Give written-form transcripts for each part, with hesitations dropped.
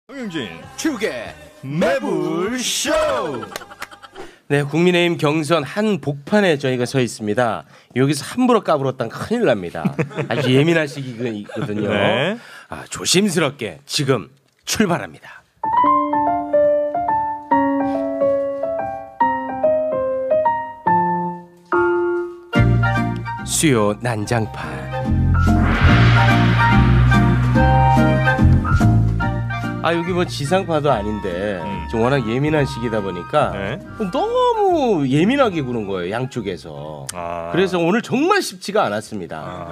정영진 축의 매불쇼. 네, 국민의힘 경선 한 복판에 저희가 서 있습니다. 여기서 함부로 까불었다면 큰일 납니다. 아주 예민한 시기거든요. 네. 조심스럽게 지금 출발합니다. 수요 난장판. 여기 뭐 지상파도 아닌데 좀 워낙 예민한 시기다 보니까 네. 너무 예민하게 구는 거예요, 양쪽에서. 그래서 오늘 정말 쉽지가 않았습니다.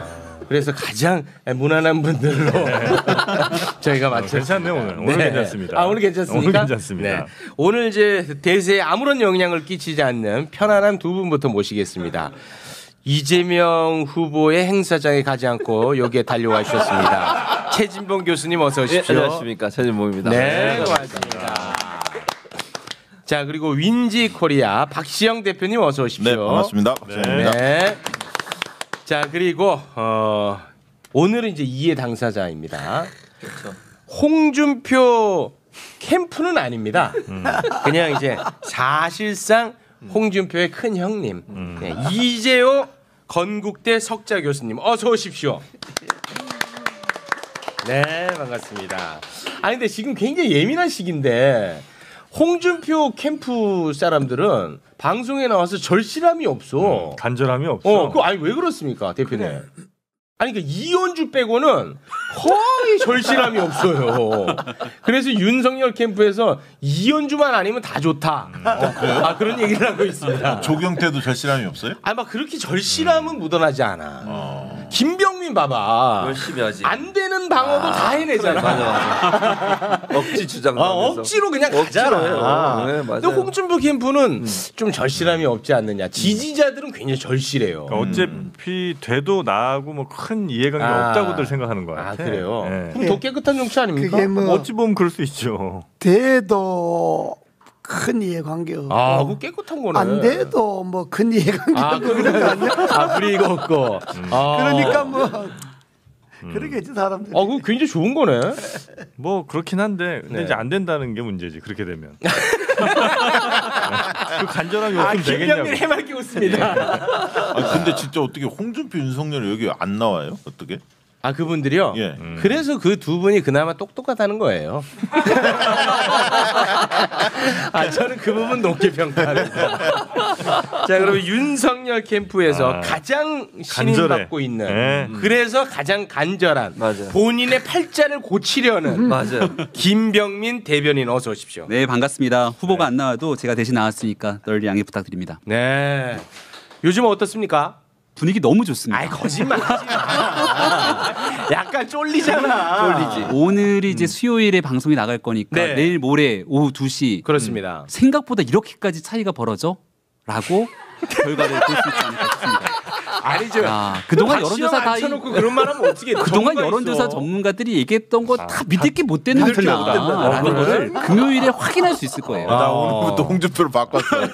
그래서 가장 무난한 분들로 저희가 맞췄습니다. 괜찮네요, 오늘 괜찮습니다. 오늘 괜찮습니까? 오늘 괜찮습니다. 네. 오늘 이제 대세에 아무런 영향을 끼치지 않는 편안한 두 분부터 모시겠습니다. 이재명 후보의 행사장에 가지 않고 여기에 달려와 주셨습니다. 최진봉 교수님 어서 오십시오. 네, 안녕하십니까, 최진봉입니다. 네, 고맙습니다. 자, 그리고 윈지 코리아 박시영 대표님 어서 오십시오. 네, 반갑습니다. 박시영입니다. 네. 자, 그리고 오늘은 이제 2회 당사자입니다. 그렇죠. 홍준표 캠프는 아닙니다. 그냥 이제 사실상 홍준표의 큰 형님 네, 이재호 건국대 석자 교수님 어서 오십시오. 네, 반갑습니다. 근데 지금 굉장히 예민한 시기인데 홍준표 캠프 사람들은 방송에 나와서 절실함이 없어. 간절함이 없어. 왜 그렇습니까, 대표님? 그러니까 이현주 빼고는 거의 절실함이 없어요. 그래서 윤석열 캠프에서 이현주만 아니면 다 좋다. 그런 얘기를 하고 있습니다. 조경태도 절실함이 없어요? 막 그렇게 절실함은 묻어나지 않아. 김병민 봐봐. 열심히 하지. 안 되는 방어도 다 해내잖아. 그래, 맞아. 억지 주장. 억지로 그냥 가잖아. 네, 근데 홍준표 캠프는 좀 절실함이 없지 않느냐. 지지자들은 굉장히 절실해요. 그러니까 어차피 돼도 나하고 뭐 큰 이해관계 없다고들 생각하는 거 같아요. 그래요? 네. 그럼 더 깨끗한 정치 아닙니까? 그게 뭐 어찌 보면 그럴 수 있죠. 돼도 큰 이해관계 없고 그거 깨끗한 거네. 안 돼도 뭐 큰 이해관계 없고 그런 거 아니야? 불이익 없고. 그러니까 뭐 그러겠지 사람들이. 그거 굉장히 좋은 거네. 뭐 그렇긴 한데 근데 네. 이제 안 된다는 게 문제지. 그렇게 되면. 그 간절함이 없으면 되겠냐고. 김병민 해맑게 웃습니다. 근데 진짜 어떻게 홍준표, 윤석열 여기 안 나와요? 어떻게? 그분들이요? 예. 그래서 그 두 분이 그나마 똑똑하다는 거예요. 저는 그 부분 높게 평가합니다. 자, 그러면 윤석열 캠프에서 가장 신임받고 있는 그래서 가장 간절한 맞아요. 본인의 팔자를 고치려는 맞아요. 김병민 대변인 어서 오십시오. 네, 반갑습니다. 후보가 안 나와도 제가 대신 나왔으니까 널리 양해 부탁드립니다. 네. 요즘 어떻습니까? 분위기 너무 좋습니다. 거짓말하지 마. 약간 쫄리잖아. 오늘이 이제 수요일에 방송이 나갈 거니까 네. 내일 모레 오후 2시 그렇습니다. 생각보다 이렇게까지 차이가 벌어져? 라고 결과를 볼 수 있지 않을까 싶습니다. 아니죠. 그동안 여론조사 다 앉혀놓고 그런 말하면 어떻게? 그동안 여론조사 전문가들이 얘기했던 거 다 믿을 게 못 되는 믿을 게 거구나라는 거를 금요일에 확인할 수 있을 거예요. 나 오늘부터 홍준표를 바꿨어요.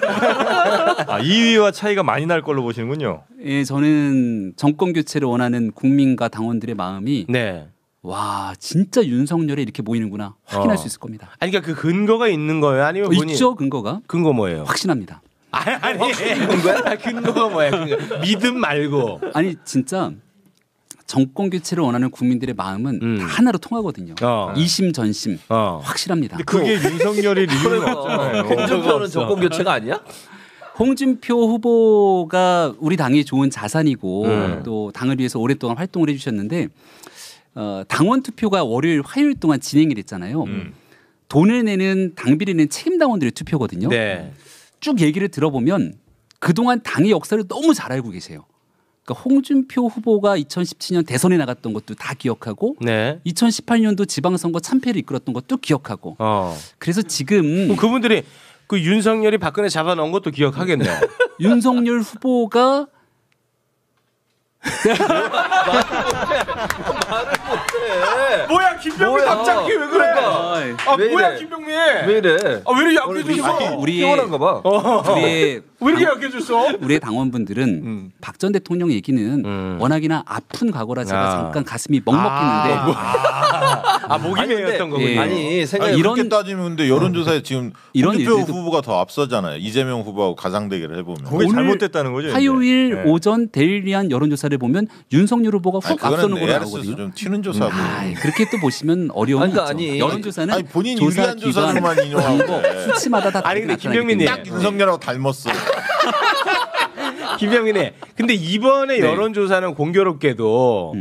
2위와 차이가 많이 날 걸로 보시는군요. 예, 저는 정권 교체를 원하는 국민과 당원들의 마음이 네. 와 진짜 윤석열에 이렇게 모이는구나 확인할 수 있을 겁니다. 그러니까 그 근거가 있는 거예요? 아니면 본인... 있죠 근거가? 근거 뭐예요? 확신합니다. 아니 근거가 뭐야? 근거. 믿음 말고. 아니 진짜 정권 교체를 원하는 국민들의 마음은 다 하나로 통하거든요. 이심 전심 확실합니다. 근데 그게 윤석열이 리뷰는 없잖아요. 홍준표는 정권 교체가 아니야? 홍준표 후보가 우리 당의 좋은 자산이고 또 당을 위해서 오랫동안 활동을 해주셨는데 당원 투표가 월요일 화요일 동안 진행이 됐잖아요. 돈을 내는 당비를 내는 책임 당원들의 투표거든요. 네. 쭉 얘기를 들어보면 그동안 당의 역사를 너무 잘 알고 계세요. 그러니까 홍준표 후보가 2017년 대선에 나갔던 것도 다 기억하고 네. 2018년도 지방선거 참패를 이끌었던 것도 기억하고 그래서 지금 그분들이 그 윤석열이 박근혜 잡아놓은 것도 기억하겠네. 윤석열 후보가 말을 못해. 뭐야 김병민 갑자기 왜 그래? 왜 뭐야 이래? 김병민? 왜 이래? 왜 이렇게 약해졌어? 피곤한가 봐. 우리의 왜 이렇게 약해졌어? 우리의 당원분들은 박 전 대통령 얘기는 워낙이나 아픈 과거라 제가 잠깐 가슴이 먹먹했는데 모기매였던 거군요. 예. 아니 생각 이런- 이렇게 따지면 근데 여론조사에 지금 이런 홍준표 일들도- 후보가 더 앞서잖아요. 이재명 후보하고 가상 대결을 해보면. 그게 오늘 잘못됐다는 거죠. 이제. 화요일 네. 오전 데일리한 여론조사를 보면 윤석열 후보가 아니, 훅 앞서는 그거는 걸로 ARS에서 나오거든요. 좀 튀는 조사고. 그렇게 또 보시면 어려움이 그러니까 있죠. 아니, 여론조사는 아니 본인 조사 유리한 기관, 조사로만 인용하고 이거 수치마다 다 아니, 다르게 근데 나타나기 김병민님. 때문에. 딱 윤석열하고 닮았어. 김병민이. 근데 이번에 네. 여론조사는 공교롭게도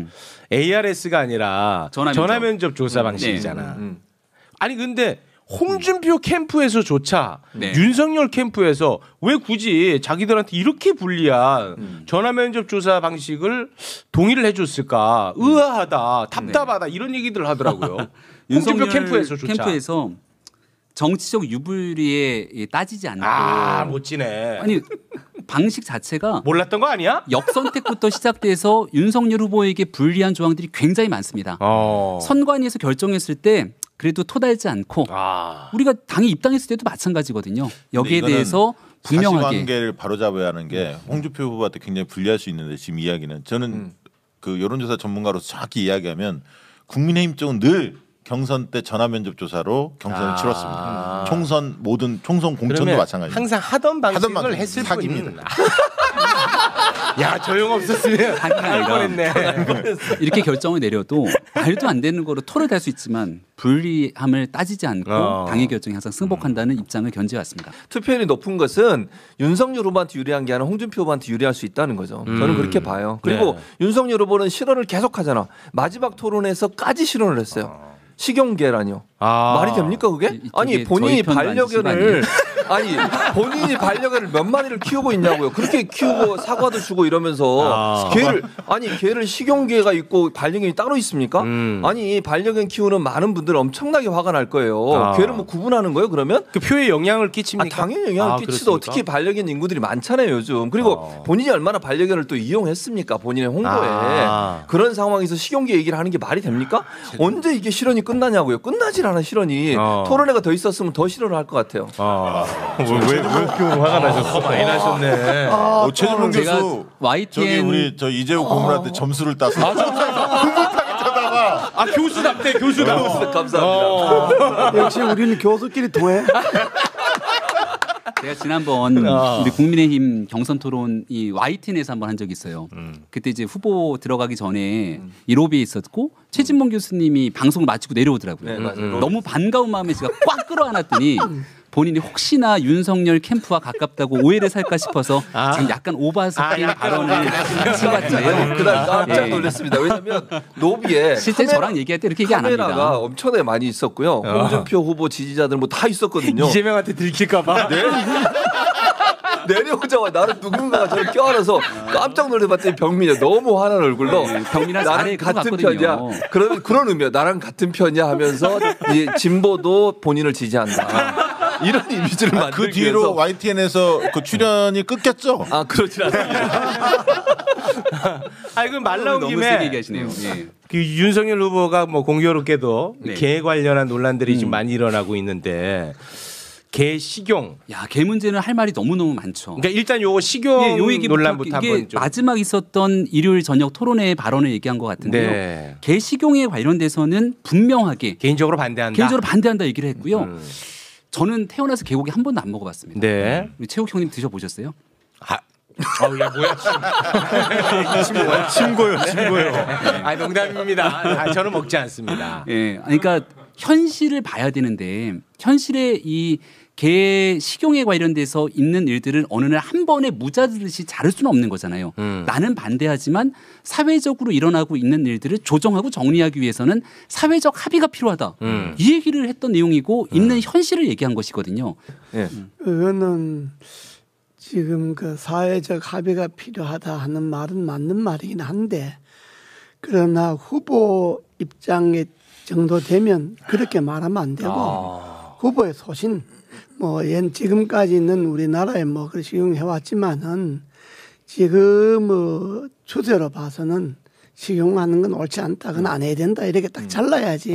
ARS가 아니라 전화면접. 전화면접 조사 방식이잖아. 음. 아니 근데 홍준표 캠프에서조차 네. 윤석열 캠프에서 왜 굳이 자기들한테 이렇게 불리한 전화면접 조사 방식을 동의를 해줬을까? 의아하다, 답답하다 이런 얘기들 하더라고요. 홍준표 캠프에서조차. 캠프에서 정치적 유불리에 따지지 않고 멋지네. 아니 방식 자체가 몰랐던 거 아니야? 역선택부터 시작돼서 윤석열 후보에게 불리한 조항들이 굉장히 많습니다. 선관위에서 결정했을 때 그래도 토달지 않고 우리가 당에 입당했을 때도 마찬가지거든요. 여기에 이거는 대해서 분명하게 사실관계를 바로잡아야 하는 게 홍준표 후보한테 굉장히 불리할 수 있는데 지금 이야기는 저는 그 여론조사 전문가로서 정확히 이야기하면 국민의힘 쪽은 늘 경선 때 전화면접 조사로 경선을 치렀습니다. 총선 모든 총선 공천도 그러면 마찬가지입니다. 항상 하던 방식을 방식, 했을 사기입니다. 뿐. 야 조용 없었으면 사기가 할 아니라 뻔했네. 이렇게 결정을 내려도 말도 안 되는 거로 토를 달 수 있지만 불리함을 따지지 않고 당의 결정이 항상 승복한다는 입장을 견지해왔습니다. 투표율이 높은 것은 윤석열 후보한테 유리한 게 아니라 홍준표 후보한테 유리할 수 있다는 거죠. 저는 그렇게 봐요. 그리고 윤석열 후보는 실언을 계속하잖아. 마지막 토론에서까지 실언을 했어요. 식용계란이요. 말이 됩니까 그게? 이쪽에 아니 본인이 저희 편 반려견을 아니 본인이 반려견을 몇 마리를 키우고 있냐고요. 그렇게 키우고 사과도 주고 이러면서 개를 식용계가 있고 반려견이 따로 있습니까? 아니 반려견 키우는 많은 분들 엄청나게 화가 날 거예요. 개를 뭐 구분하는 거예요 그러면? 그 표에 영향을 끼칩니까? 당연히 영향을 끼치죠. 그렇습니까? 특히 반려견 인구들이 많잖아요 요즘. 그리고 본인이 얼마나 반려견을 또 이용했습니까? 본인의 홍보에. 그런 상황에서 식용계 얘기를 하는 게 말이 됩니까? 언제 이게 실현이 끝나냐고요. 끝나질 않아 실현이. 토론회가 더 있었으면 더 실현을 할 것 같아요. 왜 이렇게 화가 나셨어? 많이 나셨네. 최진봉 제가 교수 YTN 저기 우리 저 이재호 고문한테 점수를 따서 교수답대 교수답. 감사합니다. 역시 우리는 교수끼리 통해. 제가 지난번 우리 국민의힘 경선 토론 이 YTN에서 한번 한 적이 있어요. 그때 이제 후보 들어가기 전에 이 로비에 있었고 최진봉 교수님이 방송을 마치고 내려오더라고요. 네, 맞아요. 너무 반가운 마음에 제가 꽉 끌어안았더니 본인이 혹시나 윤석열 캠프와 가깝다고 오해를 살까 싶어서 지금 약간 오바스킨 발언을 하신 것 같은데요. 그날 깜짝 예. 놀랐습니다. 왜냐하면 로비에 실제 저랑 얘기할 때 이렇게 얘기 안 합니다. 카메라가 엄청나게 많이 있었고요. 홍준표 후보 지지자들 뭐 다 있었거든요. 이재명한테 들킬까봐. 내려오자마자 나를 누군가가 저를 껴안아서 깜짝 놀래봤더니 병민이야. 너무 화난 얼굴로 병민아 나랑 잘해 그거 같은 같거든요. 편이야. 그런 의미야. 나랑 같은 편이야 하면서 이 진보도 본인을 지지한다. 이런 이미지를 만들기 그 뒤로 위해서. YTN에서 그 출연이 끊겼죠. 아 그렇진 않습니다. 아니 그 말 나온 너무 세게 김에 얘기하시네요. 예. 그 윤석열 후보가 뭐 공교롭게도 네. 개 관련한 논란들이 좀 많이 일어나고 있는데 개 식용. 야, 개 문제는 할 말이 너무너무 많죠. 그러니까 일단 요거 식용 예, 요 얘기부터 논란부터 이게 한번 좀. 마지막 있었던 일요일 저녁 토론회 발언을 얘기한 것 같은데요. 네. 개 식용에 관련돼서는 분명하게 개인적으로 반대한다. 개인적으로 반대한다 얘기를 했고요. 저는 태어나서 개고기 한 번도 안 먹어봤습니다. 네. 우리 최욱 형님 드셔보셨어요? 야 뭐야? 친구요. 아 농담입니다. 저는 먹지 않습니다. 예, 그러니까 현실을 봐야 되는데 현실에 이 개 식용에 관련돼서 있는 일들을 어느 날 한 번에 무자르듯이 자를 수는 없는 거잖아요. 나는 반대하지만 사회적으로 일어나고 있는 일들을 조정하고 정리하기 위해서는 사회적 합의가 필요하다. 이 얘기를 했던 내용이고 있는 현실을 얘기한 것이거든요. 예. 그거는 지금 그 사회적 합의가 필요하다 하는 말은 맞는 말이긴 한데 그러나 후보 입장에 정도 되면 그렇게 말하면 안 되고 후보의 소신 뭐 지금까지는 우리나라에 뭐 그렇게 식용해 왔지만은 지금 뭐 추세로 봐서는 식용하는 건 옳지 않다. 그건 안 해야 된다. 이렇게 딱 잘라야지.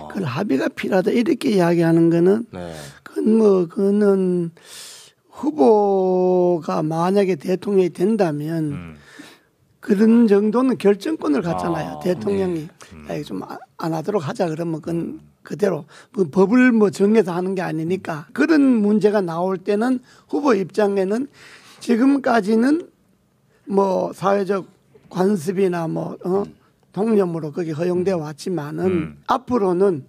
그걸 합의가 필요하다. 이렇게 이야기하는 거는 그거는 후보가 만약에 대통령이 된다면 그런 정도는 결정권을 갖잖아요. 대통령이 좀 안 하도록 하자 그러면 그건 그대로 뭐 법을 뭐 정해서 하는 게 아니니까 그런 문제가 나올 때는 후보 입장에는 지금까지는 뭐 사회적 관습이나 뭐 통념으로 그게 허용되어 왔지만은 앞으로는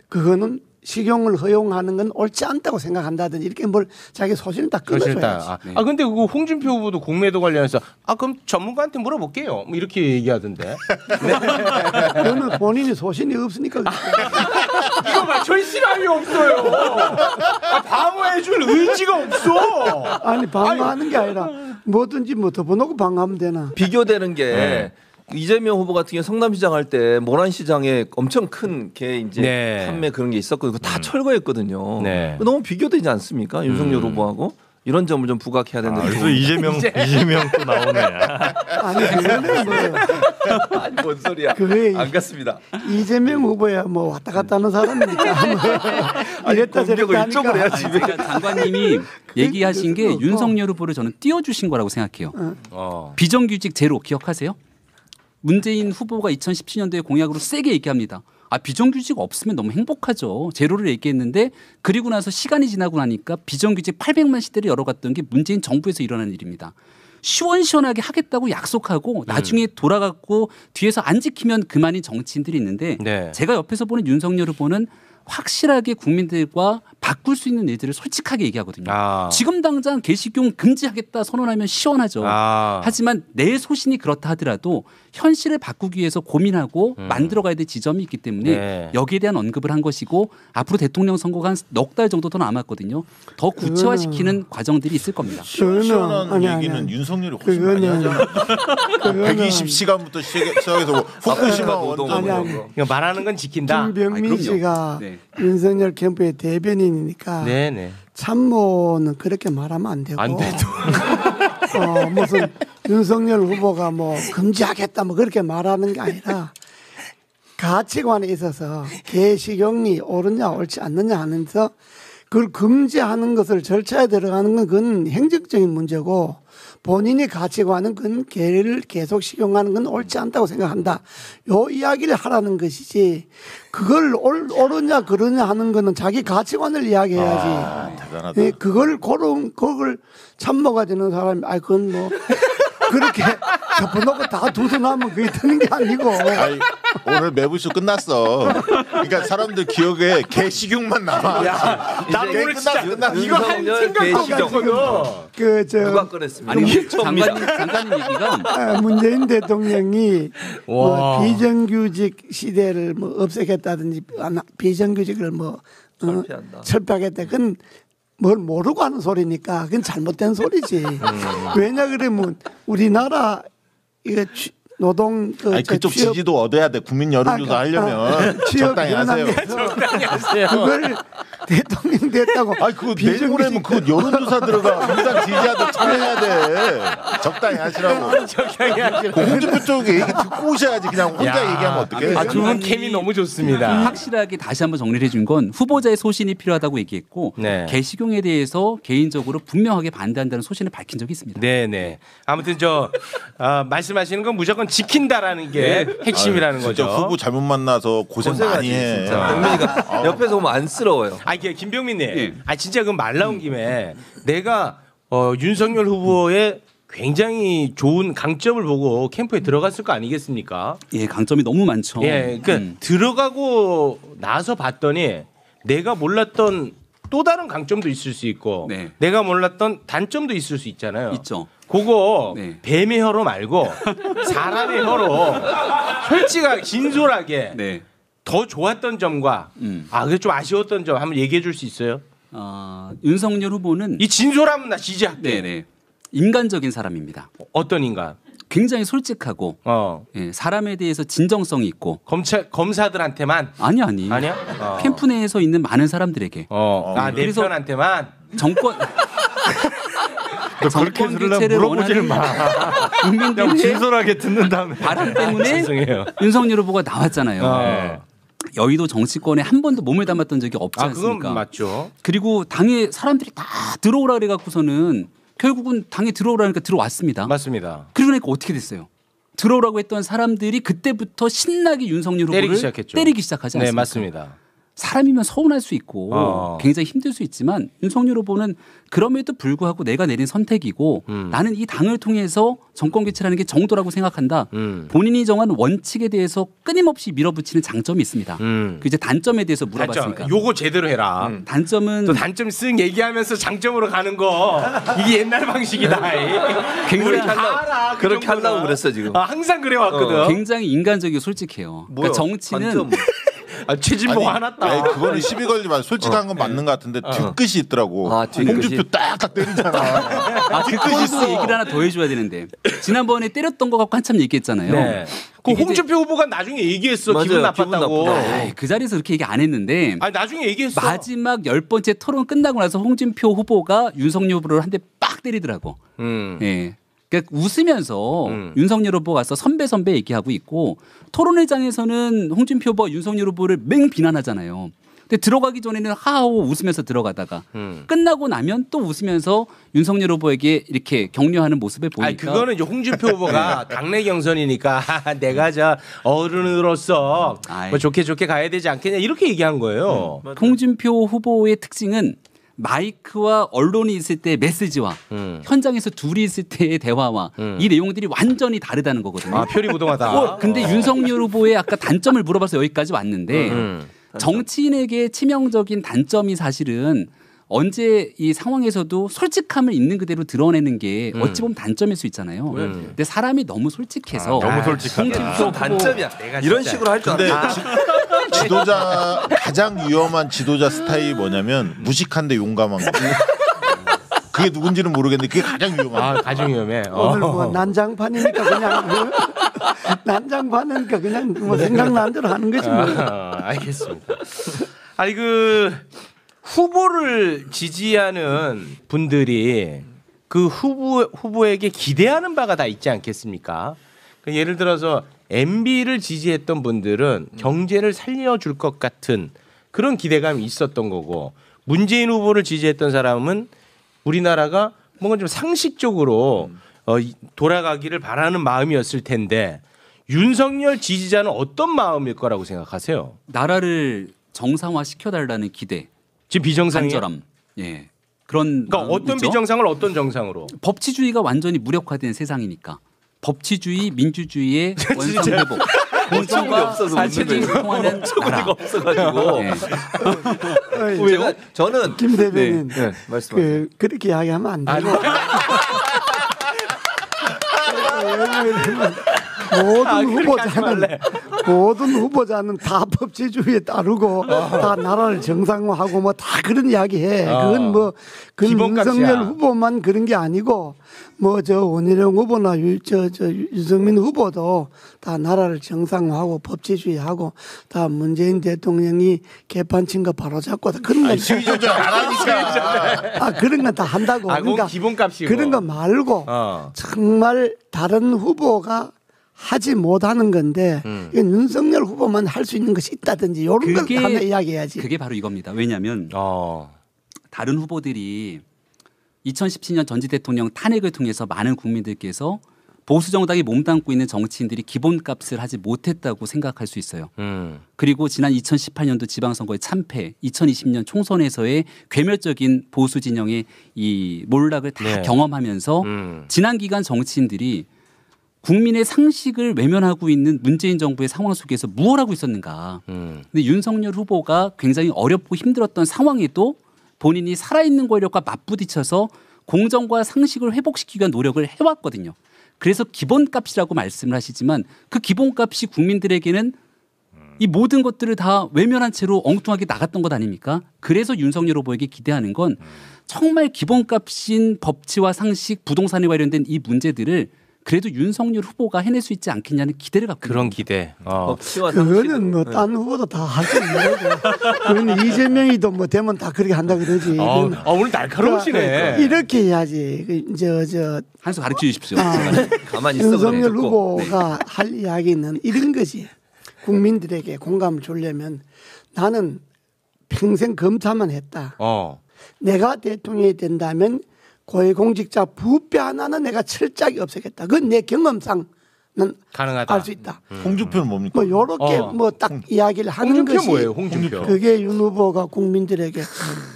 그거는 식용을 허용하는 건 옳지 않다고 생각한다든지 이렇게 뭘 자기 소신을 딱 끊어줘야지. 근데 그거 홍준표 후보도 공매도 관련해서 그럼 전문가한테 물어볼게요. 뭐 이렇게 얘기하던데. 그거는 본인이 소신이 없으니까 이거 봐 절실함이 없어요. 방어해줄 의지가 없어. 아니 방어하는 게 아니라 뭐든지 뭐 덮어놓고 방어하면 되나. 비교되는 게 이재명 후보 같은 경우 성남시장 할 때 모란시장에 엄청 큰 게 이제 판매 그런 게 있었고 그거 다 철거했거든요. 너무 비교되지 않습니까? 윤석열 후보하고 이런 점을 좀 부각해야 되는데. 그래서 이재명 또 나오네. 아니 그거는 뭐예요? 아니 뭔 소리야? 그게 안 갔습니다. 이재명 후보야 뭐 왔다 갔다 하는 사람이니까 이랬다 저랬다 이쪽으로 하니까. 해야지. 장관님이 얘기하신 게 그래서 윤석열 후보를 저는 띄워주신 거라고 생각해요. 비정규직 제로 기억하세요? 문재인 후보가 2017년도에 공약으로 세게 얘기합니다. 비정규직 없으면 너무 행복하죠. 제로를 얘기했는데 그리고 나서 시간이 지나고 나니까 비정규직 800만 시대를 열어갔던 게 문재인 정부에서 일어난 일입니다. 시원시원하게 하겠다고 약속하고 나중에 돌아갔고 뒤에서 안 지키면 그만인 정치인들이 있는데 제가 옆에서 보는 윤석열 후보는 확실하게 국민들과 바꿀 수 있는 일들을 솔직하게 얘기하거든요. 지금 당장 개식용 금지하겠다 선언하면 시원하죠. 하지만 내 소신이 그렇다 하더라도 현실을 바꾸기 위해서 고민하고 만들어가야 될 지점이 있기 때문에 여기에 대한 언급을 한 것이고 앞으로 대통령 선거가 한 넉 달 정도 더 남았거든요. 더 구체화시키는 과정들이 있을 겁니다. 시원한 얘기는 윤석열이 훨씬 많이 하잖아. 120시간부터 시작해서 후쿠시마 원전 이거 말하는 건 지킨다. 김병민 씨가 윤석열 캠프의 대변인이니까 참모는 그렇게 말하면 안 되고 무슨 윤석열 후보가 뭐 금지하겠다 뭐 그렇게 말하는 게 아니라 가치관에 있어서 개식용이 옳으냐 옳지 않느냐 하면서 그걸 금지하는 것을 절차에 들어가는 건 그건 행정적인 문제고 본인이 가치관은 그건 개를 계속 식용하는 건 옳지 않다고 생각한다. 요 이야기를 하라는 것이지 그걸 옳으냐 그러냐 하는 거는 자기 가치관을 이야기해야지. 대단하다. 그걸 참모가 되는 사람이 그건 뭐 그렇게 덮어놓고 다 두둔하면 그게 되는 게 아니고. 오늘 매부쇼 끝났어. 그러니까 사람들 기억에 개식용만 남아. 나도 오늘 진짜 이거 한 생각도 없었거든. 누가 꺼냈습니까? 아니 장관님 얘기가 문재인 대통령이 뭐 비정규직 시대를 뭐 없애겠다든지 비정규직을 뭐 철폐하겠다. 그건 뭘 모르고 하는 소리니까 그건 잘못된 소리지. 왜냐 그러면 우리나라 이거 노동 그쪽 취업, 지지도 얻어야 돼. 국민 여론조사 하려면 적당히 하세요. 적당히 하세요. 그걸 대통령 됐다고. 그거 내보내면 그 여론조사 들어가. 민주당 지지자들 참여해야 돼. 적당히 하시라고. 적당히 하시라고. 홍준표 쪽 얘기 듣고 오셔야지. 그냥 혼자 얘기하면 어떡해. 두 분 케미 너무 좋습니다. 확실하게 다시 한번 정리를 해준 건 후보자의 소신이 필요하다고 얘기했고 개식용에 대해서 개인적으로 분명하게 반대한다는 소신을 밝힌 적이 있습니다. 네네. 아무튼 말씀하시는 건 무조건 지킨다라는 게 핵심이라는 거죠. 진짜 후보 잘못 만나서 고생 많이 해. 병민이가 옆에서 보면 안쓰러워요. 김병민님, 진짜 그 말 나온 김에 내가 윤석열 후보의 굉장히 좋은 강점을 보고 캠프에 들어갔을 거 아니겠습니까? 강점이 너무 많죠. 그러니까 들어가고 나서 봤더니 내가 몰랐던 또 다른 강점도 있을 수 있고 내가 몰랐던 단점도 있을 수 있잖아요. 있죠. 그거 뱀의 혀로 말고 사람의 혀로 솔직하게 진솔하게 더 좋았던 점과 그게 좀 아쉬웠던 점 한번 얘기해 줄 수 있어요? 윤석열 후보는 이 진솔함은 나 지지할게. 인간적인 사람입니다. 어떤 인간? 굉장히 솔직하고 사람에 대해서 진정성이 있고 검사들한테만 아니야? 캠프 내에서 있는 많은 사람들에게 내 편한테만 정권 너 그렇게 들으려면 물어보지를 마. 국민들의 진솔하게 듣는 다음에 바람 때문에 윤석열 후보가 나왔잖아요. 여의도 정치권에 한 번도 몸을 담았던 적이 없지 않습니까? 그건 맞죠. 그리고 당에 사람들이 다 들어오라 그래갖고서는 결국은 당에 들어오라니까 들어왔습니다. 맞습니다. 그러니까 어떻게 됐어요? 들어오라고 했던 사람들이 그때부터 신나게 윤석열 후보를 때리기 시작하지 않습니까? 네, 맞습니다. 사람이면 서운할 수 있고 굉장히 힘들 수 있지만 윤석열 후보는 그럼에도 불구하고 내가 내린 선택이고 나는 이 당을 통해서 정권 교체라는 게 정도라고 생각한다. 본인이 정한 원칙에 대해서 끊임없이 밀어붙이는 장점이 있습니다. 그 이제 단점에 대해서 물어봤으니까. 단점. 요거 제대로 해라. 단점은 또 단점 쓱 얘기하면서 장점으로 가는 거 이게 옛날 방식이다. 굉장히 그렇게 하려고 그랬어 지금. 항상 그래 왔거든. 굉장히 인간적이고 솔직해요. 그러니까 정치는 단점. 최진봉 화났다. 그거는 시비 걸지 마. 솔직한 건 맞는 것 같은데 뒤끝이 있더라고. 뒤끝이. 홍준표 딱딱 때리잖아. 뒤끝이 있어. 얘기를 하나 더 해줘야 되는데 지난번에 때렸던 거 갖고 한참 얘기했잖아요. 네. 그 홍준표 후보가 나중에 얘기했어. 맞아요. 기분 나빴다고. 아이, 그 자리에서 그렇게 얘기 안 했는데 아니 나중에 얘기했어. 마지막 10번째 토론 끝나고 나서 홍준표 후보가 윤석열 후보를 한 대 빡 때리더라고. 예. 그러니까 웃으면서 윤석열 후보가 가서 선배 얘기하고 있고 토론회장에서는 홍준표 후보가 윤석열 후보를 맹 비난하잖아요. 근데 들어가기 전에는 하하호 웃으면서 들어가다가 끝나고 나면 또 웃으면서 윤석열 후보에게 이렇게 격려하는 모습을 보니까 아니 그거는 이제 홍준표 후보가 당내 경선이니까 내가 저 어른으로서 뭐 좋게 가야 되지 않겠냐 이렇게 얘기한 거예요. 홍준표 후보의 특징은 마이크와 언론이 있을 때 메시지와 현장에서 둘이 있을 때의 대화와 이 내용들이 완전히 다르다는 거거든요. 표리부동하다. 근데 윤석열 후보의 아까 단점을 물어봐서 여기까지 왔는데 정치인에게 치명적인 단점이 사실은 언제 이 상황에서도 솔직함을 있는 그대로 드러내는 게 어찌 보면 단점일 수 있잖아요. 근데 사람이 너무 솔직해서 너무 솔직하다. 무슨 단점이야. 이런 식으로 할 줄 근데 알았다. 지도자 가장 위험한 지도자 스타일이 뭐냐면 무식한데 용감한 거. 그게 누군지는 모르겠는데 그게 가장 위험한 거. 가장 위험해. 오늘 뭐 난장판이니까 그냥 난장판이니까 그냥 뭐 생각나는 대로 하는 거지 뭐. 알겠습니다. 아니 그 후보를 지지하는 분들이 그 후보에게 기대하는 바가 다 있지 않겠습니까? 예를 들어서 MB를 지지했던 분들은 경제를 살려줄 것 같은 그런 기대감이 있었던 거고 문재인 후보를 지지했던 사람은 우리나라가 뭔가 좀 상식적으로 돌아가기를 바라는 마음이었을 텐데 윤석열 지지자는 어떤 마음일 거라고 생각하세요? 나라를 정상화 시켜달라는 기대. 지금 비정상이 간절함. 예. 그런 그러니까 어떤 있죠? 비정상을 어떤 정상으로? 법치주의가 완전히 무력화된 세상이니까 법치주의, 민주주의의 원상 회복, 공정과 사실을 통하는 나라. 없어가지고. 왜요? 저는 김 대변인 말씀하세요. 그렇게 이야기하면 안 되고 모든 후보자는 다 법치주의에 따르고 다 나라를 정상화하고 뭐 다 그런 이야기해. 그건 뭐 윤석열 후보만 그런 게 아니고 뭐 저 원희룡 후보나 유승민 후보도 다 나라를 정상화하고 법치주의하고 다 문재인 대통령이 개판친 거 바로잡고 다 그런 건 시위조절 안 하니까. 그런 건 다 한다고. 그러니까 기본값이고. 그런 거 말고 정말 다른 후보가 하지 못하는 건데 이건 윤석열 후보만 할 수 있는 것이 있다든지 이런 걸 하나 이야기해야지. 그게 바로 이겁니다. 왜냐하면 다른 후보들이 2017년 전직 대통령 탄핵을 통해서 많은 국민들께서 보수 정당이 몸담고 있는 정치인들이 기본값을 하지 못했다고 생각할 수 있어요. 그리고 지난 2018년도 지방선거의 참패, 2020년 총선에서의 괴멸적인 보수 진영의 이 몰락을 다 경험하면서 지난 기간 정치인들이 국민의 상식을 외면하고 있는 문재인 정부의 상황 속에서 무엇 하고 있었는가. 근데 윤석열 후보가 굉장히 어렵고 힘들었던 상황에도 본인이 살아있는 권력과 맞부딪혀서 공정과 상식을 회복시키기 위한 노력을 해왔거든요. 그래서 기본값이라고 말씀을 하시지만 그 기본값이 국민들에게는 이 모든 것들을 다 외면한 채로 엉뚱하게 나갔던 것 아닙니까? 그래서 윤석열 후보에게 기대하는 건 정말 기본값인 법치와 상식, 부동산에 관련된 이 문제들을 그래도 윤석열 후보가 해낼 수 있지 않겠냐는 기대를 갖고 그런 기대. 그거는 뭐 딴 후보도 다 할 수 있는 거고. 그건 이재명이도 뭐 되면 다 그렇게 한다 그러지. 오늘 날카로우시네. 이렇게 해야지. 한 수 가르쳐 주십시오. 가만히 있어. 윤석열 후보가 할 이야기는 이런 거지. 국민들에게 공감을 주려면 나는 평생 검사만 했다. 내가 대통령이 된다면 고위공직자 부패 하나는 내가 철저하게 없애겠다. 그건 내 경험상 난 가능하다. 알 수 있다. 홍준표는 뭡니까? 뭐 요렇게 뭐 딱 이야기를 하는 홍준표 것이 뭐예요? 홍준표. 그게 윤 후보가 국민들에게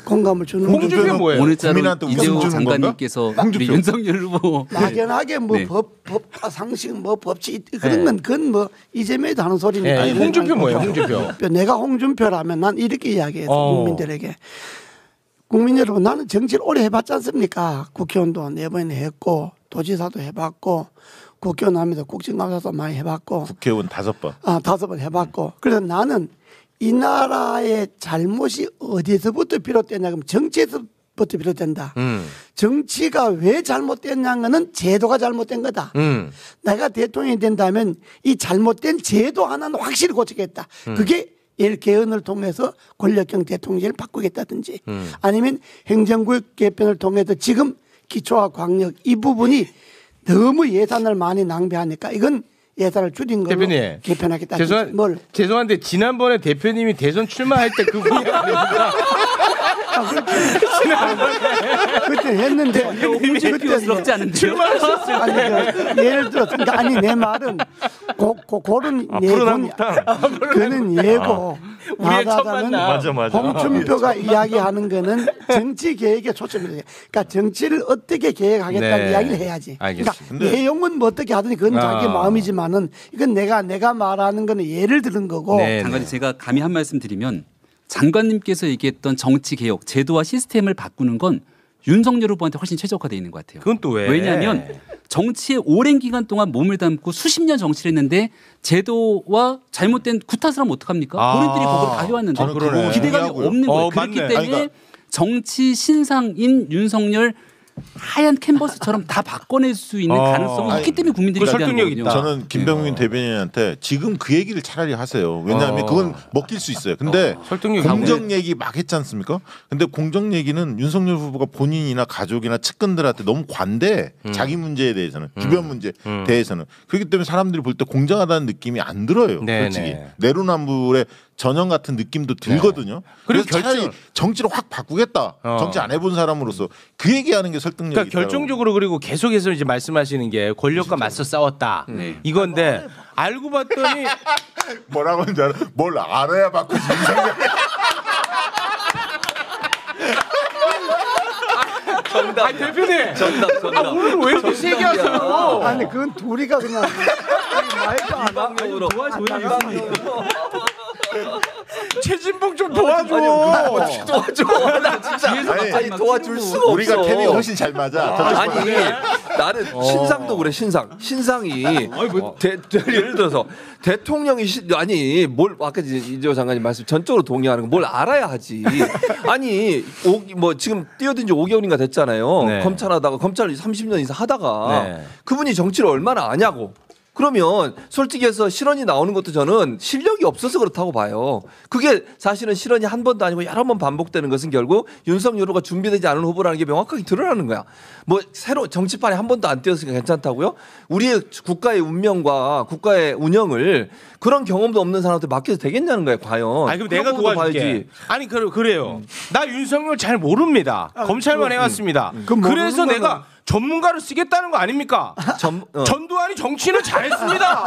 공감을 주는 홍준표 거죠. 뭐예요? 오늘자로 국민한테 이재호 웃음 주는 장관님께서 건가? 우리 윤석열 후보 막연하게 뭐 네. 법과 상식 뭐 법칙 그런 건 그건 뭐 이재명이도 하는 소리니까. 네. 홍준표 뭐예요? 홍준표. 내가 홍준표라면 난 이렇게 이야기해서 국민들에게 국민 여러분 나는 정치를 오래 해봤지 않습니까? 국회의원도 4번이나 했고 도지사도 해봤고 국회의원 하면서 국정감사도 많이 해봤고 국회의원 5번. 5번 해봤고 그래서 나는 이 나라의 잘못이 어디서부터 비롯됐냐 그러면 정치에서부터 비롯된다. 정치가 왜 잘못됐냐는 제도가 잘못된 거다. 내가 대통령이 된다면 이 잘못된 제도 하나는 확실히 고치겠다. 그게 예를 개헌을 통해서 권력형 대통령을 바꾸겠다든지 아니면 행정구역 개편을 통해서 지금 기초와 광역 이 부분이 너무 예산을 많이 낭비하니까 이건 예산을 줄인 걸로 대표님, 개편하겠다. 죄송한데 지난번에 대표님이 대선 출마할 때 그 분이 아닙니까? 그때 했는데 홍준표스럽지 않은데요? 아니, 예를 들어서 그러니까 아니 내 말은 고른 그는 예고 우리의 첫 만남. 맞아. 홍준표가 이야기하는 거는 정치 계획에 초점이 돼. 그러니까 정치를 어떻게 계획하겠다는 네. 이야기를 해야지. 알겠습니다. 그러니까 내용은 뭐 어떻게 하든지 그건 자기 마음이지만은 이건 내가 말하는 거는 예를 들은 거고. 네. 장관님 제가 감히 한 말씀 드리면 장관님께서 얘기했던 정치 개혁, 제도와 시스템을 바꾸는 건 윤석열 후보한테 훨씬 최적화되어 있는 것 같아요. 그건 또 왜? 왜냐하면 정치에 오랜 기간 동안 몸을 담고 수십 년 정치를 했는데 제도와 잘못된 구탓을 하면 어떡합니까? 본인들이 그걸 다 해왔는데 저는 그 부분 기대감이 동의하고요. 없는 거예요. 맞네. 그렇기 때문에 그러니까 정치 신상인 윤석열 하얀 캔버스처럼 다 바꿔낼 수 있는 가능성이 있기 때문에 국민들이 그 기대하는 설득력이 거거든요. 있다. 저는 김병민 대변인한테 지금 그 얘기를 차라리 하세요. 왜냐하면 그건 먹힐 수 있어요. 근데 설득력이 공정 얘기 막 했지 않습니까? 근데 공정 얘기는 윤석열 후보가 본인이나 가족이나 측근들한테 너무 관대. 자기 문제에 대해서는 주변 문제에 대해서는 그렇기 때문에 사람들이 볼 때 공정하다는 느낌이 안 들어요. 네, 솔직히 네. 내로남불의 전형 같은 느낌도 들거든요. 그리고 그래서 차라리 정치를 확 바꾸겠다. 정치 안 해본 사람으로서 그 얘기하는 게 설득력이 그러니까 있다고. 결정적으로 그리고 계속해서 이제 말씀하시는 게 권력과 맞서 싸웠다. 이건데 알고 봤더니 뭐라고 하는지 알아? 뭘 알아야 바꾸지. 정답. 아니, 대표님. 정답. 오늘 왜 이렇게 세게 하세요? 아니 그건 둘이가 그냥 말도 안 하고 방향으로. 최진봉 좀 도와줘. 도와줘. 나 진짜 아니 도와줄 수가 없어. 우리가 케미가 훨씬 잘 맞아. 아니 나는 신상도 그래 신상이 예를 들어서 대통령이 아니 뭘 아까 이재호 장관님 말씀 전적으로 동의하는 거 뭘 알아야 하지. 아니 뭐 지금 뛰어든 지 5개월인가 됐잖아요. 네. 검찰하다가 검찰 30년 이상 하다가 네. 그분이 정치를 얼마나 아냐고. 그러면 솔직히 해서 실언이 나오는 것도 저는 실력이 없어서 그렇다고 봐요. 그게 사실은 실언이 한 번도 아니고 여러 번 반복되는 것은 결국 윤석열 후보가 준비되지 않은 후보라는 게 명확하게 드러나는 거야. 뭐 새로 정치판에 한 번도 안 뛰었으니까 괜찮다고요? 우리의 국가의 운명과 국가의 운영을 그런 경험도 없는 사람한테 맡겨도 되겠냐는 거예요, 과연. 아니 그럼 내가 그런 것도 도와줄게. 봐야지. 아니 그래요. 나 윤석열 잘 모릅니다. 검찰만 해왔습니다. 그럼 그래서 모르는 내가 전문가를 쓰겠다는 거 아닙니까? 전두환이 정치는 잘했습니다.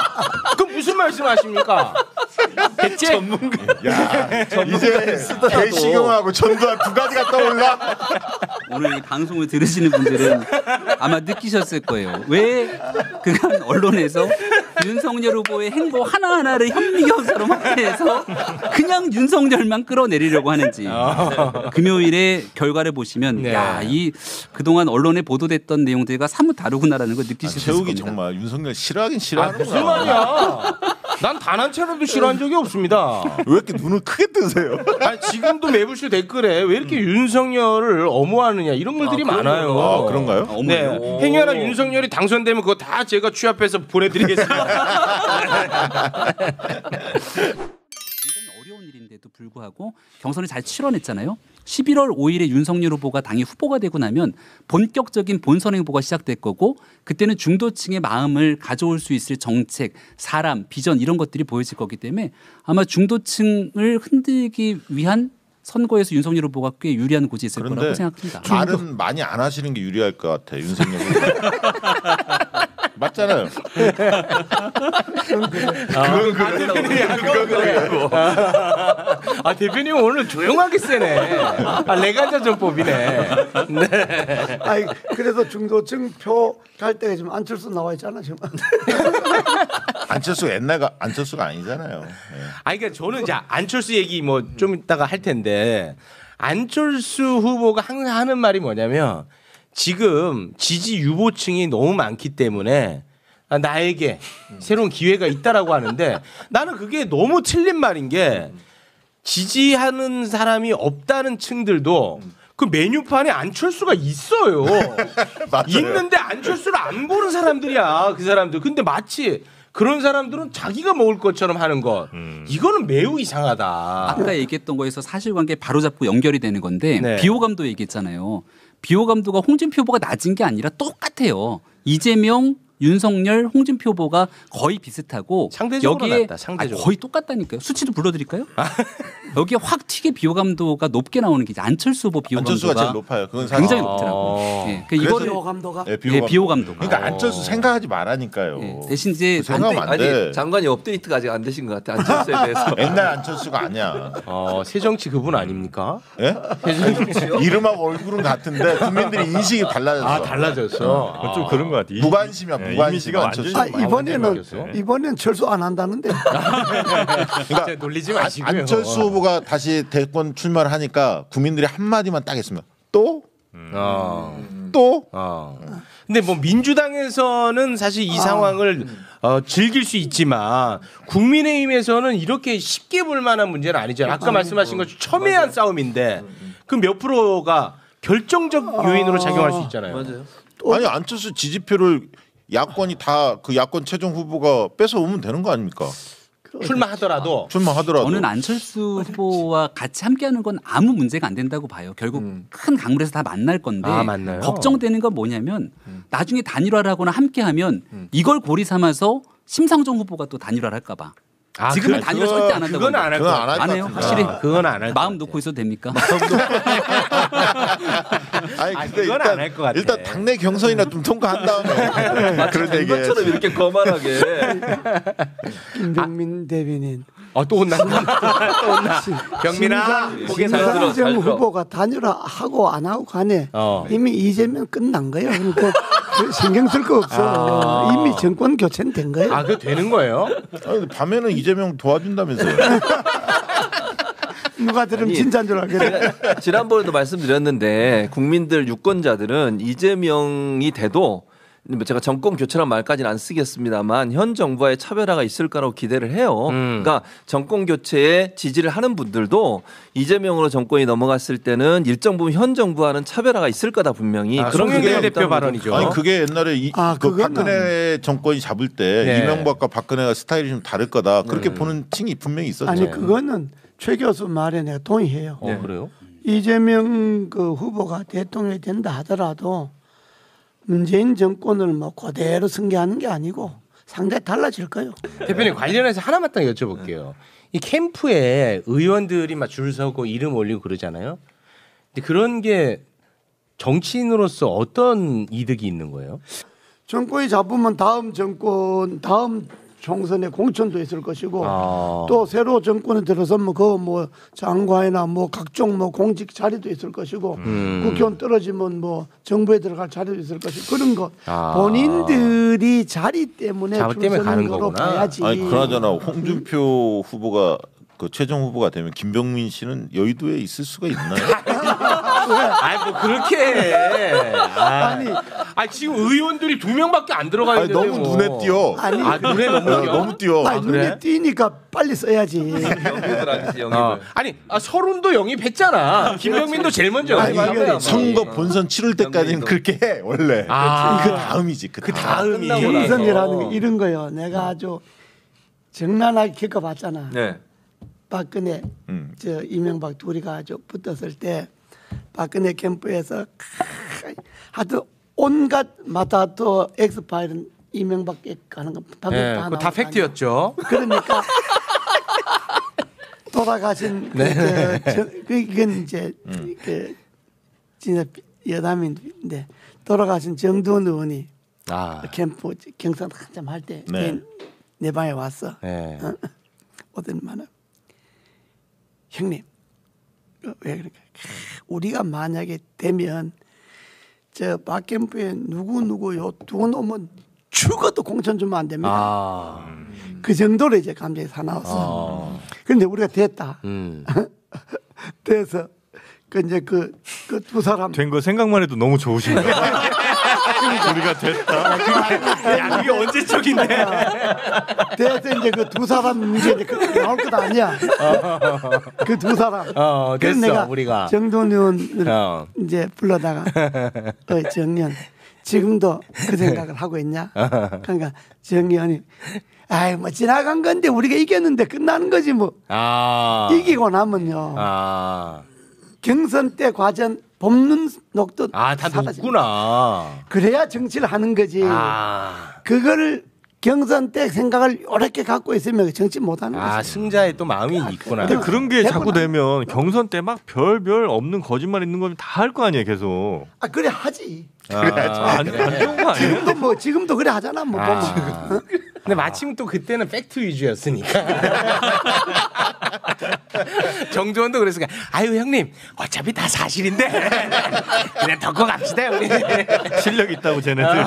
그럼 무슨 말씀하십니까? 대체 이제 개시경하고 전두환 두 가지가 떠올라. 오늘 이 방송을 들으시는 분들은 아마 느끼셨을 거예요. 왜 그간 언론에서 윤석열 후보의 행보 하나하나를 현미경처럼 확대해서 그냥 윤석열만 끌어내리려고 하는지. 금요일에 결과를 보시면 네. 야, 이 그동안 언론에 보도됐던 내용들과 사뭇 다르구나라는 걸 느끼실 수 있을 최욱이 겁니다. 정말 윤석열 싫어하긴 무슨 싫어하는구나. 말이야? 난 단 한 차례도 싫어한 적이 없습니다. 왜 이렇게 눈을 크게 뜨세요? 아니, 지금도 매불쇼 댓글에 왜 이렇게 윤석열을 엄호하느냐 이런 글들이 많아요. 아, 그런가요? 네, 행여나 윤석열이 당선되면 그거 다 제가 취합해서 보내드리겠습니다. 굉장히 어려운 일인데도 불구하고 경선을 잘 치러냈잖아요. 11월 5일에 윤석열 후보가 당이 후보가 되고 나면 본격적인 본선 행보가 시작될 거고 그때는 중도층의 마음을 가져올 수 있을 정책, 사람, 비전 이런 것들이 보여질 거기 때문에 아마 중도층을 흔들기 위한 선거에서 윤석열 후보가 꽤 유리한 곳이 있을 거라고 그런데 생각합니다. 말은 많이 안 하시는 게 유리할 것 같아 윤석열. 맞잖아요. 아 대표님 오늘 조용하게 세네. 아 레간자전법이네. 네. 아니 그래서 중도층 표 갈 때가 지금 안철수 나와 있잖아 지금. 안철수가 옛날 안철수가 아니잖아요. 네. 아니 그러니까 저는 이제 안철수 얘기 뭐 좀 이따가 할 텐데 안철수 후보가 항상 하는 말이 뭐냐면 지금 지지 유보층이 너무 많기 때문에 나에게 새로운 기회가 있다라고 하는데 나는 그게 너무 틀린 말인 게 지지하는 사람이 없다는 층들도 그 메뉴판에 안철수가 있어요. 있는데 안철수를 안 보는 사람들이야 그 사람들. 근데 마치 그런 사람들은 자기가 먹을 것처럼 하는 것. 이거는 매우 이상하다. 아까 얘기했던 거에서 사실관계 바로잡고 연결이 되는 건데 네. 비호감도 얘기했잖아요. 비호감도가 홍준표 후보가 낮은 게 아니라 똑같아요. 이재명, 윤석열, 홍준표 후보가 거의 비슷하고 상대적으로 여기에 낮다, 상대적으로. 거의 똑같다니까요. 수치도 불러드릴까요? 여기에 확 튀게 비호감도가 높게 나오는 게 이제 안철수 후보 비호감도가 안철수가 제일 높아요. 그건 사실. 굉장히 높더라고요. 예, 그 이거를 비호감도가 네, 예, 비호감도가. 그러니까 안철수 생각하지 말라니까요. 예, 대신 이제 생각하면 안 돼. 아니 장관이 업데이트가 아직 안 되신 것 같아 안철수에 대해서. 옛날 안철수가 아니야. 새정치 그분 아닙니까? 예? 이름하고 얼굴은 같은데 국민들이 인식이 달라졌어. 아 달라졌어. 좀 그런 것 같아. 무관심이야, 네, 무관심. 이미지가 안철수. 완전히 이번에는 철수 안 한다는데. 그러니까 놀리지 마시고요. 안철수 후보가 다시 대권 출마를 하니까 국민들이 한 마디만 딱 했으면 또 또. 근데 뭐 민주당에서는 사실 이 상황을 즐길 수 있지만 국민의힘에서는 이렇게 쉽게 볼 만한 문제는 아니잖아요. 아까 말씀하신 것처럼 첨예한 싸움인데 그 몇 프로가 결정적 요인으로 작용할 수 있잖아요. 맞아요. 아니 안철수 지지표를 야권이 다 그 야권 최종 후보가 뺏어 오면 되는 거 아닙니까? 출마하더라도 출마하더라도. 저는 안철수 후보와 같이 함께하는 건 아무 문제가 안 된다고 봐요. 결국 큰 강물에서 다 만날 건데 아, 만나요? 걱정되는 건 뭐냐면 나중에 단일화를 하거나 함께하면 이걸 고리 삼아서 심상정 후보가 또 단일화를 할까 봐. 지금은 단일화 절대 안 한다고. 그건 안 할 것 그건 안 할 같아요. 안 해요? 같은데. 확실히 그건 안 할 것 마음 놓고 있어도 됩니까? 아니 근데 그건 안 할 것 같아. 일단 당내 경선이나 좀 통과한 다음에 그런 얘기. 장관처럼 이렇게 거만하게. 김병민 대변인. 또 혼난다. 또 혼나. 병민아 고개 잘 들어. 잘 심상정 들어. 후보가 단일화하고 안 하고 간에 어. 이미 이재명 끝난 거예요. 그러니까 신경 쓸 거 없어. 이미 정권 교체는 된 거예요. 그거 되는 거예요? 아니, 근데 밤에는 이재명 도와준다면서요. 누가 들으면 진짜인 줄 알겠네. 지난번에도 말씀드렸는데 국민들 유권자들은 이재명이 돼도 제가 정권 교체란 말까지는 안 쓰겠습니다만 현 정부와의 차별화가 있을 거라고 기대를 해요. 그러니까 정권 교체에 지지를 하는 분들도 이재명으로 정권이 넘어갔을 때는 일정 부분 현 정부와는 차별화가 있을 거다 분명히. 그런 송영길 기대가 대표 있다는 발언이죠. 거죠. 아니 그게 옛날에 그 그거는- 박근혜 정권이 잡을 때 네. 이명박과 박근혜가 스타일이 좀 다를 거다 그렇게 보는 층이 분명히 있었죠. 아니 그거는 최 교수 말에 내가 동의해요. 그래요? 이재명 그 후보가 대통령이 된다 하더라도 문재인 정권을 뭐 그대로 승계하는 게 아니고 상당히 달라질 거예요. 대표님 관련해서 하나만 딱 여쭤볼게요. 이 캠프에 의원들이 막 줄 서고 이름 올리고 그러잖아요. 근데 그런 게 정치인으로서 어떤 이득이 있는 거예요? 정권이 잡으면 다음 정권 다음 총선에 공천도 있을 것이고 또 새로 정권에 들어서면 그 뭐 장관이나 뭐 각종 뭐 공직 자리도 있을 것이고 국회의원 떨어지면 뭐 정부에 들어갈 자리도 있을 것이고 그런 거 본인들이 자리 때문에 자리 때문에 줄 가는 서는 거로 거구나. 봐야지. 아니 그나저나 홍준표 후보가 그 최종 후보가 되면 김병민 씨는 여의도에 있을 수가 있나요? 아니 뭐 그렇게 해. 아니 지금 의원들이 2명밖에 안 들어가 아니, 있는데 너무 뭐. 눈에 띄어. 아니 눈에 너무 띄어? 너무 띄어. 아니, 그래? 눈에 띄니까 빨리 써야지. 영입을 아니지 영입을. 아니 서른도 영입했잖아. 김병민도 제일 먼저 아니, 영입한 선거 본선 치를 때까지는 경기도. 그렇게 해 원래. 그 다음이지. 그 다음이. 끝나고 나서. 경선이라는 게 이런 거요. 내가 아주 정난하게 겪어봤잖아. 네. 박근혜, 저 이명박 둘이 아주 붙었을 때 박근혜 캠프에서 하여튼 온갖 마타도 엑스파일은 이명박에 가는 거 네, 그거 다 팩트였죠. 그러니까 돌아가신 그건 이제 그 진짜 여담인데 돌아가신 정두원 의원이 캠프 경선 한참 할 때 네. 내 방에 왔어. 네. 오더니만은 형님 왜 그렇게 우리가 만약에 되면 저 박캠프에 누구 요 두 놈은 죽어도 공천 주면 안 됩니다. 그 정도로 이제 감정이 사나웠어. 그런데 우리가 됐다. 돼서 그 이제 그 두 사람 된 거 생각만 해도 너무 좋으신가. 우리가 됐다. 야, 그게 언제적인데? 돼서 이제 그 두 사람 문제 이제 나올 것 아니야. 그 두 사람. 됐어, 그래서 내가 우리가. 정동윤을 이제 불러다가 정년 지금도 그 생각을 하고 있냐? 그러니까 정년이 아이 뭐 지나간 건데 우리가 이겼는데 끝나는 거지 뭐. 이기고 나면요. 경선 때 과전 뽑는 녹도 다 눕구나. 그래야 정치를 하는 거지. 그거를 경선 때 생각을 이렇게 갖고 있으면 정치 못하는 거지. 승자의 또 마음이 있구나. 근데 그런 게 자꾸 되면 경선 때 막 별별 없는 거짓말 있는 건 다 할 거 아니에요, 계속. 그래 하지. 안 좋은 거 아니에요? 지금도 그래 하잖아. 뭐 보면. 근데 마침 또 그때는 팩트 위주였으니까. 정조원도 그랬으니까 아유 형님 어차피 다 사실인데 그냥 덮고 갑시다 우리. 실력 있다고 쟤네들.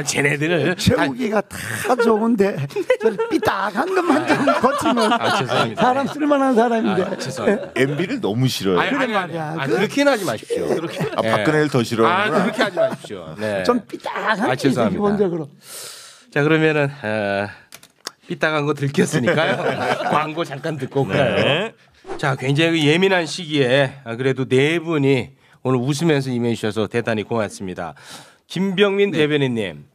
쟤네들을 최욱이가 다 좋은데 저 삐딱한 것만 좀 고치면 죄송합니다. 사람 쓸만한 사람인데. 죄송합니다. MB를 너무 싫어요. 그래 말이야. 그렇게는 하지 마십시오. 박근혜를 더 싫어하는구나. 그렇게 하지 마십시오. 네. 좀 삐딱한 게 있어 죄송합니다. 기본적으로. 자 그러면은 삐딱한 거 들켰으니까요. 광고 잠깐 듣고 올까요? 네. 자 굉장히 예민한 시기에 그래도 네 분이 오늘 웃으면서 임해 주셔서 대단히 고맙습니다. 김병민 대변인님,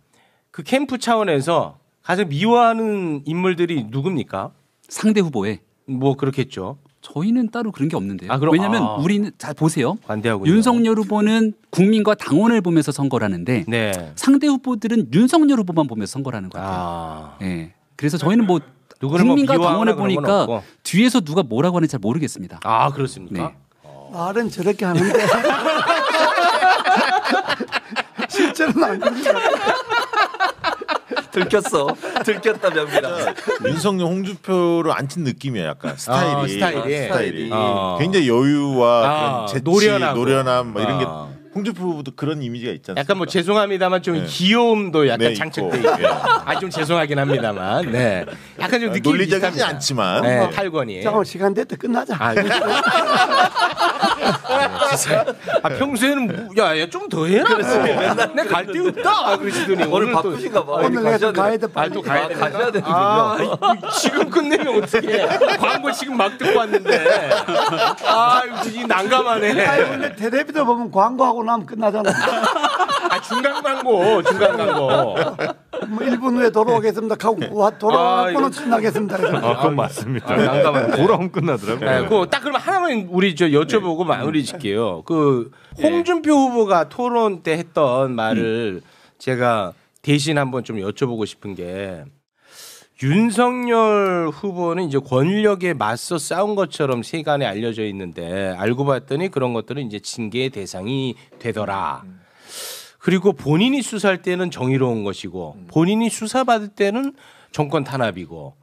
그 캠프 차원에서 가장 미워하는 인물들이 누굽니까? 상대 후보에 뭐 그렇겠죠. 저희는 따로 그런 게 없는데요. 그럼- 왜냐하면 우리는 잘 보세요. 반대하고요. 윤석열 후보는 국민과 당원을 보면서 선거를 하는데 네. 상대 후보들은 윤석열 후보만 보면서 선거를 하는 것 같아요. 예. 그래서 저희는 뭐 누구를 뭐 국민과 미워하거나 당원을 그런 건 보니까 없고. 뒤에서 누가 뭐라고 하는지 잘 모르겠습니다. 그렇습니까? 네. 말은 저렇게 하는데 실제로는 안 그러죠. 들켰다 병민아. 윤석열 홍준표를 안 친 느낌이야 약간 스타일이. 스타일이. 굉장히 여유와 그런 재치, 노련하고. 노련함 뭐 이런 게 홍준표 후보도 그런 이미지가 있지 않습니까? 약간 뭐 죄송합니다만 좀 네. 귀여움도 약간 네, 장착돼 있고. 있고. 좀 죄송하긴 합니다만. 네. 약간 좀 느낌이 논리적이지 비슷합니다. 않지만 네, 팔권이. 잠깐 시간 됐다 끝나자. 평소에는 좀 더 해라. 내가 갈 데 없다. 그러시더니 오늘 또 바쁘신가 봐. 오늘 내가 좀 가야 돼 빨리. 또 가야 되나? 가셔야 되는군요. 지금 끝내면 어떡해. 광고 지금 막 듣고 왔는데. 이거 난감하네. 아니 원래 텔레비전 보면 광고하고 나면 끝나잖아. 중간 광고. 뭐 1분 후에 돌아오겠습니다. 하고 돌아와서는 끝나겠습니다. 그건 맞습니다. 난감한데. 돌아오면 끝나더라고요. 네, 딱 그러면 하나만 우리 여쭤보고 마무리 짓게요. 그 홍준표 후보가 토론 때 했던 말을 제가 대신 한번 좀 여쭤보고 싶은 게 윤석열 후보는 이제 권력에 맞서 싸운 것처럼 세간에 알려져 있는데 알고 봤더니 그런 것들은 이제 징계의 대상이 되더라. 그리고 본인이 수사할 때는 정의로운 것이고 본인이 수사받을 때는 정권 탄압이고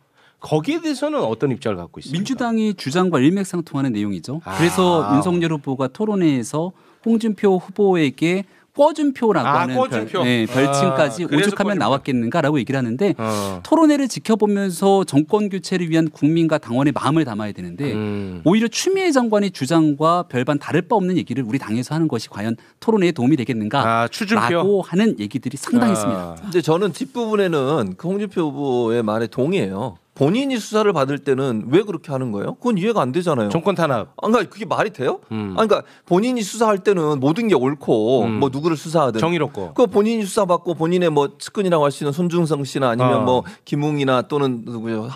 거기에 대해서는 어떤 입장을 갖고 있습니까? 민주당이 주장과 일맥상통하는 내용이죠. 그래서 윤석열 후보가 토론회에서 홍준표 후보에게 꿔준표라고 하는 꿔준표. 별칭까지 그래서 오죽하면 꿔준표. 나왔겠는가라고 얘기를 하는데 토론회를 지켜보면서 정권 교체를 위한 국민과 당원의 마음을 담아야 되는데 오히려 추미애 장관의 주장과 별반 다를 바 없는 얘기를 우리 당에서 하는 것이 과연 토론회에 도움이 되겠는가라고 추준표. 하는 얘기들이 상당했습니다. 근데 저는 뒷부분에는 그 홍준표 후보의 말에 동의해요. 본인이 수사를 받을 때는 왜 그렇게 하는 거예요? 그건 이해가 안 되잖아요. 정권 탄압. 그러니까 그게 말이 돼요? 그러니까 본인이 수사할 때는 모든 게 옳고 뭐 누구를 수사하든 정의롭고. 그 본인이 수사받고 본인의 뭐 측근이라고 할 수 있는 손중성 씨나 아니면 뭐 김웅이나 또는 누구요?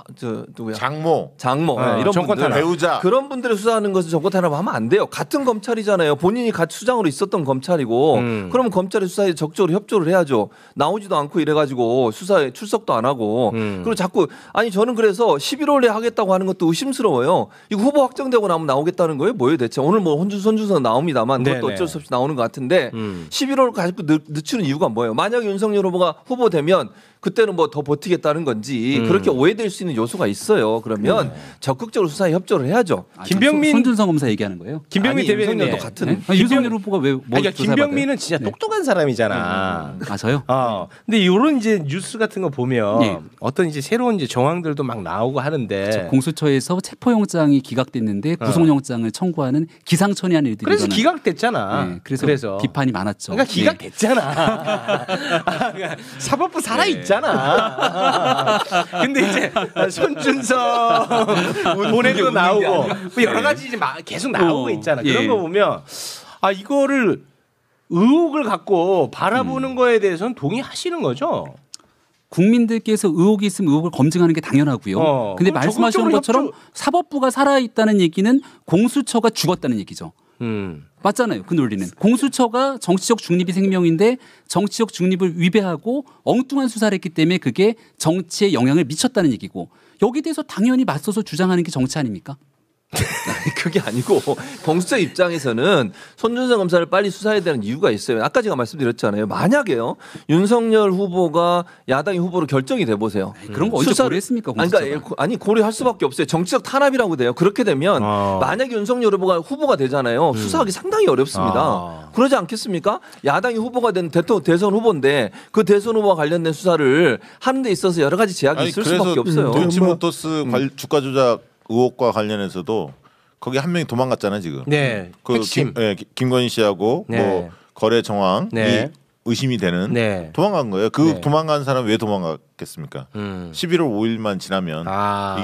누구야? 장모 네, 이런 정권 분들 탄압. 배우자 그런 분들을 수사하는 것은 정권 탄압하면 안 돼요. 같은 검찰이잖아요. 본인이 같이 수장으로 있었던 검찰이고 그러면 검찰이 수사에 적극적으로 협조를 해야죠. 나오지도 않고 이래가지고 수사에 출석도 안 하고 그리고 자꾸 아니 저는 저는 그래서 11월에 하겠다고 하는 것도 의심스러워요. 이거 후보 확정되고 나면 나오겠다는 거예요? 뭐예요 대체? 오늘 뭐 손준성 나옵니다만 그것도 어쩔 수 없이 나오는 것 같은데 11월 가지고 늦추는 이유가 뭐예요? 만약에 윤석열 후보가 후보되면 그때는 뭐 더 버티겠다는 건지 그렇게 오해될 수 있는 요소가 있어요. 그러면 적극적으로 수사에 협조를 해야죠. 김병민 손준성 검사 얘기하는 거예요? 김병민 대변인도 같은. 네? 윤석열 후보가 왜 그러니까 김병민은 진짜 똑똑한 사람이잖아. 맞아요. 근데 이런 이제 뉴스 같은 거 보면 예. 어떤 이제 새로운 이제 정황들도 막 나오고 하는데 공수처에서 체포영장이 기각됐는데 구속영장을 청구하는 기상천외한 일들이 그래서 일어나는- 기각됐잖아. 네, 그래서 비판이 많았죠. 그러니까 기각됐잖아. 그러니까 사법부 살아 있잖아. 근데 이제 손준성 보내도 나오고 뭐 여러 가지 이제 계속 나오고 있잖아. 그런 예. 거 보면 아 이거를 의혹을 갖고 바라보는 거에 대해서는 동의하시는 거죠? 국민들께서 의혹이 있으면 의혹을 검증하는 게 당연하고요. 근데 그럼 말씀하신 적극적으로 것처럼 사법부가 살아있다는 얘기는 공수처가 죽었다는 얘기죠. 맞잖아요. 그 논리는. 공수처가 정치적 중립이 생명인데 정치적 중립을 위배하고 엉뚱한 수사를 했기 때문에 그게 정치에 영향을 미쳤다는 얘기고 여기에 대해서 당연히 맞서서 주장하는 게 정치 아닙니까? 그게 아니고 공수처 입장에서는 손준성 검사를 빨리 수사해야 되는 이유가 있어요. 아까 제가 말씀드렸잖아요. 만약에요 윤석열 후보가 야당의 후보로 결정이 돼 보세요. 그런 거 어디서 고려했습니까? 아니 고려할 수밖에 없어요. 정치적 탄압이라고 돼요. 그렇게 되면 만약에 윤석열 후보가 되잖아요. 수사하기 상당히 어렵습니다. 그러지 않겠습니까? 야당이 후보가 된 대선 후보인데 그 대선 후보와 관련된 수사를 하는 데 있어서 여러 가지 제약이 있을 수밖에 없어요. 도이치모터스 주가 조작 의혹과 관련해서도 거기 한 명이 도망갔잖아요 지금. 네. 그 김건희 씨하고 네. 뭐 거래 정황이 네. 의심이 되는 네. 도망간 거예요. 그 네. 도망간 사람 왜 도망갔겠습니까? 11월 5일만 지나면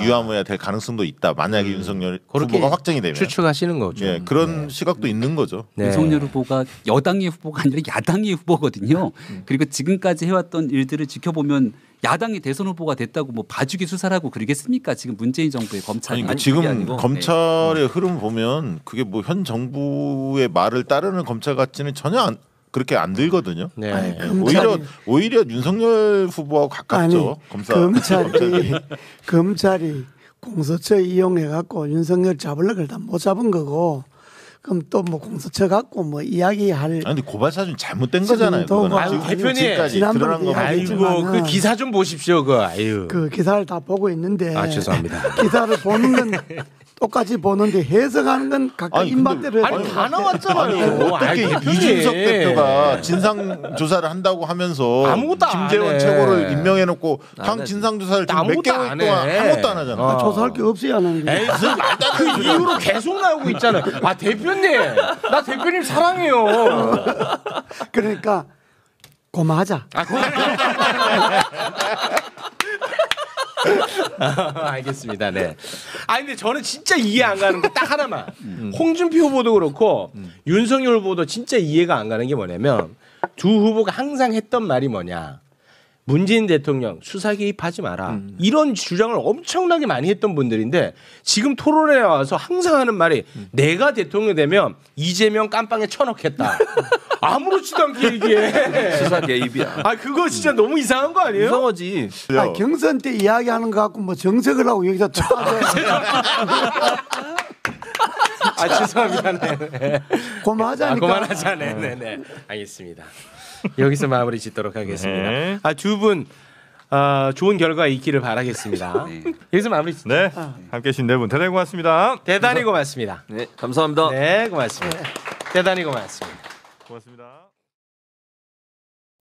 유야무야 될 가능성도 있다. 만약에 윤석열 후보가 확정이 되면 추측하시는 거죠. 예, 그런 시각도 있는 거죠. 네. 윤석열 후보가 여당의 후보가 아니라 야당의 후보거든요. 그리고 지금까지 해왔던 일들을 지켜보면 야당이 대선 후보가 됐다고 뭐 봐주기 수사를 하고 그러겠습니까? 지금 문재인 정부의 검찰이. 아니, 지금 검찰의 흐름 보면 그게 뭐 현 정부의 말을 따르는 검찰 같지는 전혀 그렇게 안 들거든요. 네. 아니, 오히려 윤석열 후보하고 가깝죠. 검찰이 공수처 이용해 갖고 윤석열 잡으려고 일단 못 잡은 거고. 그럼 또 뭐 공수처 갖고 뭐 이야기할. 아니 근데 고발 사진 잘못된 거잖아요. 아유, 대표님 지난번에 아이고 그 기사 좀 보십시오. 그 기사를 다 보고 있는데. 죄송합니다. 기사를 보는 건 똑같이 보는데 해석하는 건 각각 입맛대로. 아니 다 나왔잖아요. 어떻게 이준석 대표가 진상 조사를 한다고 하면서 아무것도 김재원 최고를 임명해놓고 당 진상 조사를 지금 몇 개월 동안 아무것도 안 하잖아. 조사할 게 없어야 하는 게. 그 이후로 계속 나오고 있잖아요. 아 대표님, 나 대표님 사랑해요. 그러니까 고마하자. 알겠습니다. 네. 아 근데 저는 진짜 이해 안 가는 거 딱 하나만. 홍준표 후보도 그렇고 윤석열 후보도 진짜 이해가 안 가는 게 뭐냐면 두 후보가 항상 했던 말이 뭐냐. 문재인 대통령 수사 개입하지 마라. 이런 주장을 엄청나게 많이 했던 분들인데 지금 토론회에 와서 항상 하는 말이 내가 대통령 되면 이재명 깜빵에 쳐넣겠다. 아무렇지도 않게 얘기해. 수사 개입이야. 아 그거 진짜 너무 이상한 거 아니에요? 이상하지. 경선 때 이야기하는 거 갖고 뭐 정색을 하고 여기서 또 죄송합니다. 네. 고마하자니까. 그만하자. 네네네. 알겠습니다. 여기서 마무리 짓도록 하겠습니다. 네. 두 분 좋은 결과 있기를 바라겠습니다. 네. 여기서 마무리 짓. 네, 함께 해주신 네 분 대단히 고맙습니다. 대단히 고맙습니다. 네, 감사합니다. 네, 고맙습니다. 대단히 고맙습니다. 고맙습니다.